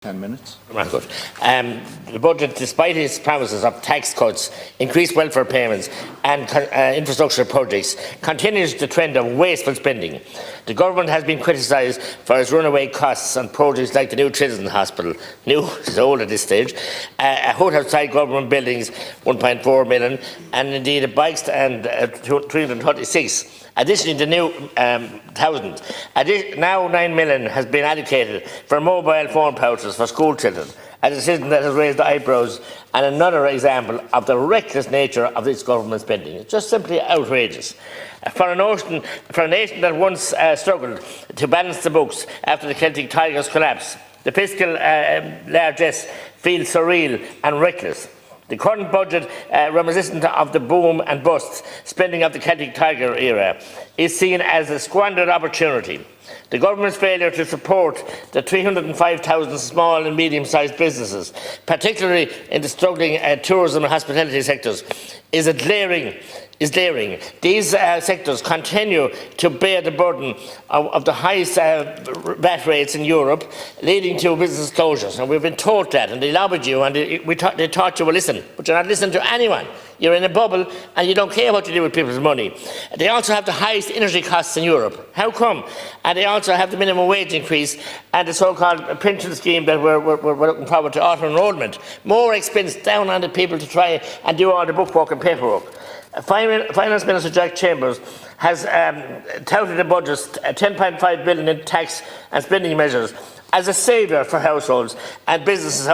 10 minutes. Good. The budget, despite its promises of tax cuts, increased welfare payments and infrastructure projects, continues the trend of wasteful spending. The government has been criticised for its runaway costs on projects like the new Children's Hospital, new, it's old at this stage, a hut outside government buildings, 1.4 million, and indeed a bike stand, 336. Additionally, the new 1,000. Now 9 million has been allocated for mobile phone pouches for school children, a decision that has raised eyebrows and another example of the reckless nature of this government spending. It's just simply outrageous. For a nation that once struggled to balance the books after the Celtic Tigers collapse, the fiscal largesse feels surreal and reckless. The current budget, reminiscent of the boom and bust spending of the Celtic Tiger era, is seen as a squandered opportunity. The government's failure to support the 305,000 small and medium-sized businesses, particularly in the struggling tourism and hospitality sectors, is glaring. These sectors continue to bear the burden of the highest VAT rates in Europe, leading to business closures. And we've been told that, and they lobbied you, and they thought you would listen, but you're not listening to anyone. You're in a bubble, and you don't care what you do with people's money. They also have the highest energy costs in Europe. How come? And they also have the minimum wage increase and the so-called pension scheme that we're looking forward to auto-enrolment. More expense down on the people to try and do all the bookwork and paperwork. Finance Minister Jack Chambers has touted the budget's 10.5 billion in tax and spending measures as a saviour for households and businesses.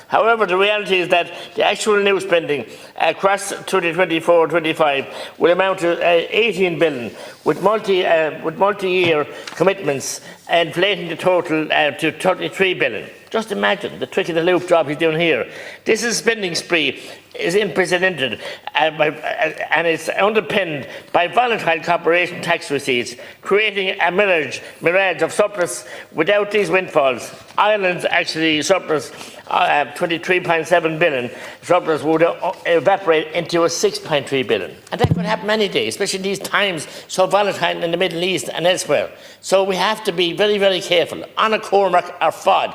However, the reality is that the actual new spending across 2024-25 will amount to 18 billion, with multi-year commitments inflating the total to 33 billion. Just imagine the trick of the loop job he's doing here. This is spending spree is unprecedented and it's underpinned by volatile corporation tax receipts, creating a mirage of surplus. Without these windfalls, Ireland's actually surplus 23.7 billion surplus would evaporate into a 6.3 billion. And that could happen any day, especially in these times so volatile in the Middle East and elsewhere. So we have to be very, very careful. Anna Cormac, our FOD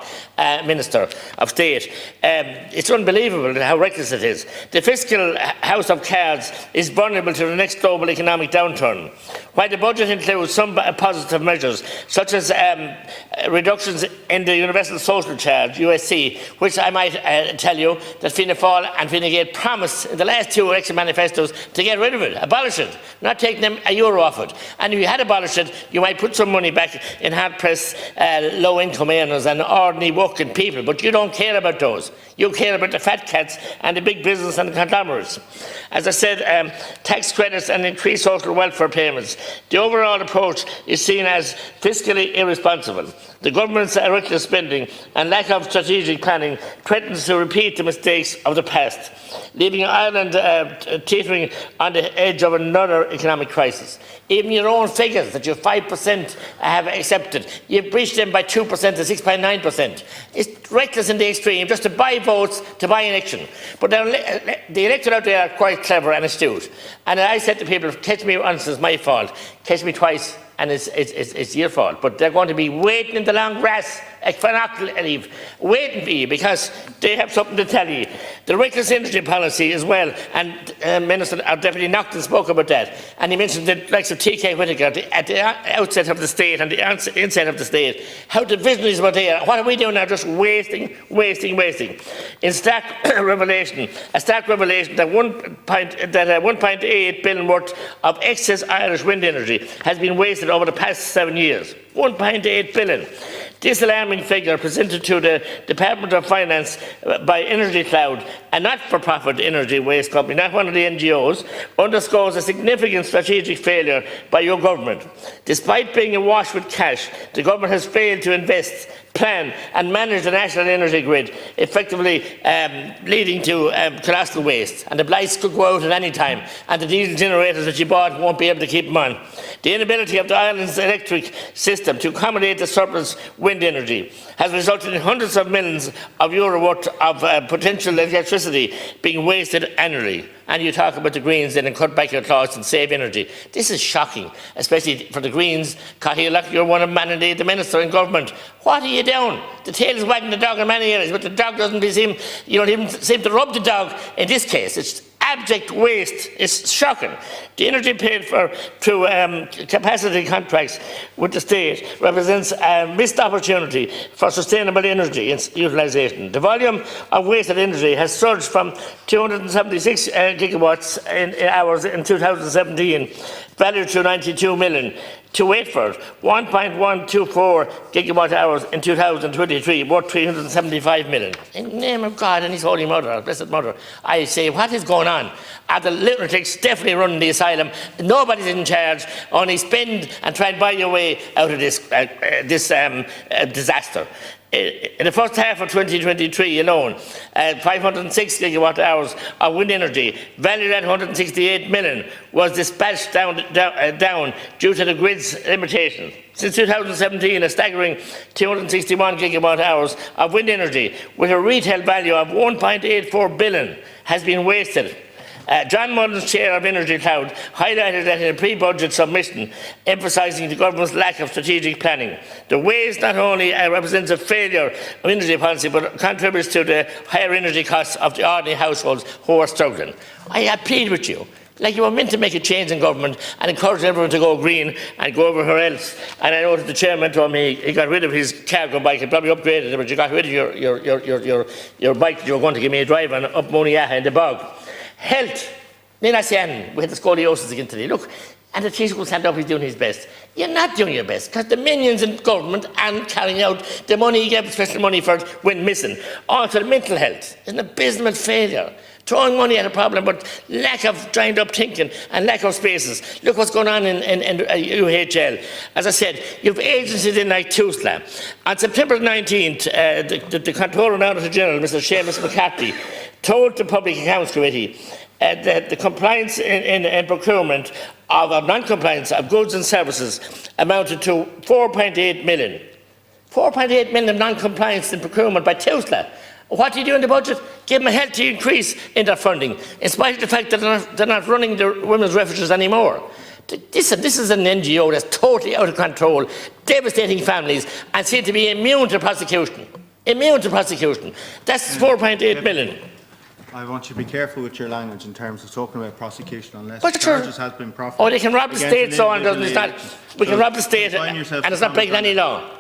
Minister of State, it's unbelievable how reckless it is. The fiscal house of cards is vulnerable to the next global economic downturn. While the budget includes some positive measures, such as reductions in the Universal Social Charge, USC, which I might tell you that Fianna Fáil and Fine Gael promised in the last two election manifestos to get rid of it, abolish it, not taking them a euro off it. And if you had abolished it, you might put some money back in hard-pressed low-income earners and ordinary working people, but you don't care about those. You care about the fat cats and the big business and the conglomerates. As I said, tax credits and increased social welfare payments. The overall approach is seen as fiscally irresponsible. The government's reckless spending and lack of strategic planning threatens to repeat the mistakes of the past, leaving Ireland teetering on the edge of another economic crisis. Even your own figures that you 5% have accepted, you've breached them by 2% to 6.9%. It's reckless in the extreme, just to buy votes, to buy election. But the electorate out there are quite clever and astute. And I said to people, catch me once, it's my fault. Catch me twice, and it's your fault. But they're going to be waiting in the long grass, waiting for you, because they have something to tell you. The reckless energy policy as well, and Minister Deputy Naughton spoke about that, and he mentioned the likes of T.K. Whitaker at the outset of the state and the inset of the state, how the visionaries were there. What are we doing now? Just wasting. In stark revelation, that 1.8 billion worth of excess Irish wind energy has been wasted over the past 7 years. 1.8 billion. This alarming figure, presented to the Department of Finance by Energy Cloud, a not-for-profit energy waste company, not one of the NGOs, underscores a significant strategic failure by your government. Despite being awash with cash, the government has failed to invest, plan and manage the national energy grid, effectively leading to colossal waste. And the lights could go out at any time, and the diesel generators that you bought won't be able to keep them on. The inability of the Ireland's electric system to accommodate the surplus wind energy has resulted in hundreds of millions of euro worth of potential electricity being wasted annually. and you talk about the Greens then and cut back your costs and save energy. This is shocking, especially for the Greens. Cahill, you're one of the minister in government. What are you doing? The tail is wagging the dog in many areas, but the dog doesn't seem, you don't even seem to rub the dog in this case. It's abject waste. It's shocking. The energy paid for through capacity contracts with the state represents a missed opportunity for sustainable energy utilisation. The volume of wasted energy has surged from 276 gigawatts hours in 2017, valued to 92 million, to Waitford, 1.124 gigawatt hours in 2023, worth 375 million. In the name of God and His Holy Mother, our Blessed Mother, I say, what is going on? Are the lunatics definitely running the asylum? Nobody's in charge. Only spend and try and buy your way out of this disaster. In the first half of 2023 alone, 506 gigawatt hours of wind energy, valued at 168 million, was dispatched down due to the grid's limitations. Since 2017, a staggering 261 gigawatt hours of wind energy, with a retail value of 1.84 billion, has been wasted. John Mullen's chair of Energy Cloud highlighted that in a pre-budget submission, emphasising the government's lack of strategic planning. The waste not only represents a failure of energy policy, but contributes to the higher energy costs of the ordinary households who are struggling. I plead with you. Like you were meant to make a change in government and encourage everyone to go green and go everywhere else. And I know that the chairman told me he got rid of his cargo bike. He probably upgraded it, but you got rid of your bike that you were going to give me a drive on up Moniaha in the bog. Health. Nina Sian, we had the scoliosis again today. Look, and the chief will stand up, he's doing his best. You're not doing your best, because the minions in government aren't carrying out the money you get, special money for it, went missing. Also, mental health is an abysmal failure. Throwing money at a problem, but lack of joined up thinking and lack of spaces. Look what's going on in UHL. As I said, you have agencies in like Tusla. On September 19th, the Controller and Auditor General, Mr. Seamus McCarthy, told the Public Accounts Committee that the compliance in procurement of non-compliance of goods and services amounted to 4.8 million. 4.8 million of non-compliance in procurement by Tusla. What do you do in the budget? Give them a healthy increase in their funding, in spite of the fact that they're not running the women's refuges anymore. This is an NGO that's totally out of control, devastating families, and seem to be immune to prosecution. Immune to prosecution. That's 4.8 million. I want you to be careful with your language in terms of talking about prosecution unless charges have been proffered. Oh, they can rob the state, so on, doesn't it? We can rob the state, and it's not breaking any law.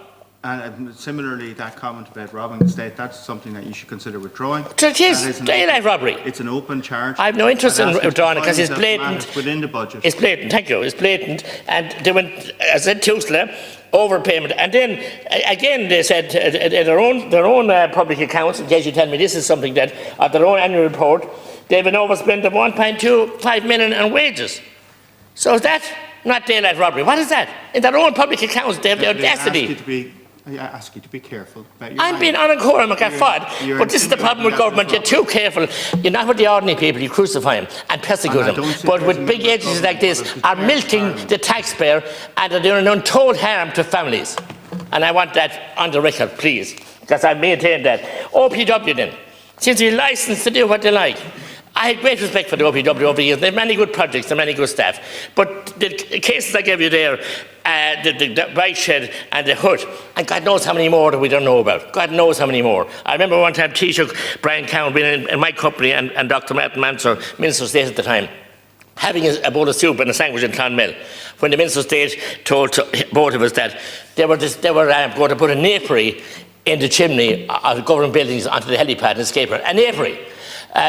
And similarly, that comment about robbing the state, that's something that you should consider withdrawing. It is daylight robbery. It's an open charge. I have no interest in withdrawing it because it's blatant. Within the budget. It's blatant, thank you. It's blatant. And they went, as I said, Tusla, overpayment. And then, again, they said their own public accounts, in case you tell me this is something that, at their own annual report, they have an overspend of 1.25 million on wages. So is that not daylight robbery? What is that? In their own public accounts, they have the audacity. I ask you to be careful about your I'm being unencumbered, McGrath, but this is the problem with government. You're too careful. You're not with the ordinary people. You crucify them and persecute them. But with big agencies like this are milking the taxpayer and are doing untold harm to families. And I want that on the record, please, because I've maintained that. OPW then, seems to be licensed to do what they like. I had great respect for the OPW over the years. They have many good projects and many good staff. But the cases I gave you there, the bike shed and the hut, and God knows how many more that we don't know about. God knows how many more. I remember one time Taoiseach Brian Cowan being in my company and Dr. Martin Mansor, Minister of State at the time, having a bowl of soup and a sandwich in Clonmel, when the Minister of State told both of us that they were going to put an apiary in the chimney of government buildings onto the helipad and escape her. An apiary.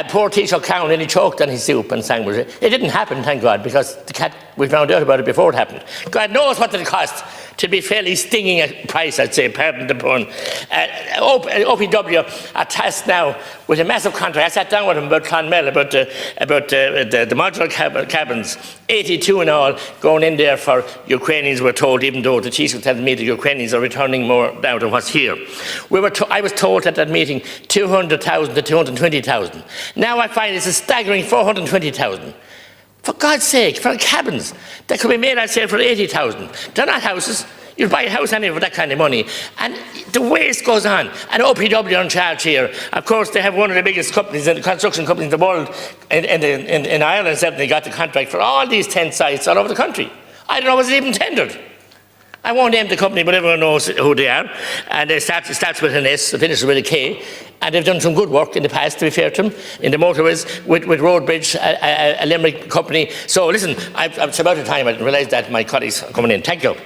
Poor Taoiseach Cowan nearly choked on his soup and sandwich. It didn't happen, thank God, because the cat, we found out about it before it happened. God knows what it cost to be fairly stinging a price, I'd say, pardon the pun. OPW are tasked now with a massive contract. I sat down with them about Clonmel, about the modular cabins, 82 in all, going in there for Ukrainians, we're told, even though the chief was telling me the Ukrainians are returning more now than what's here. I was told at that meeting 200,000 to 220,000. Now I find it's a staggering 420,000. For God's sake, for cabins that could be made, I'd say, for 80,000. They're not houses. You'll buy a house anyway with that kind of money. And the waste goes on. And OPW are in charge here. Of course, they have one of the biggest companies, construction companies in the world, in Ireland. They got the contract for all these 10 sites all over the country. I don't know, was it even tendered? I won't name the company, but everyone knows who they are. And it starts with an S, it finishes with a K. And they've done some good work in the past, to be fair to them, in the motorways, with Roadbridge, a Limerick company. So listen, it's about the time I realised that my colleagues are coming in. Thank you.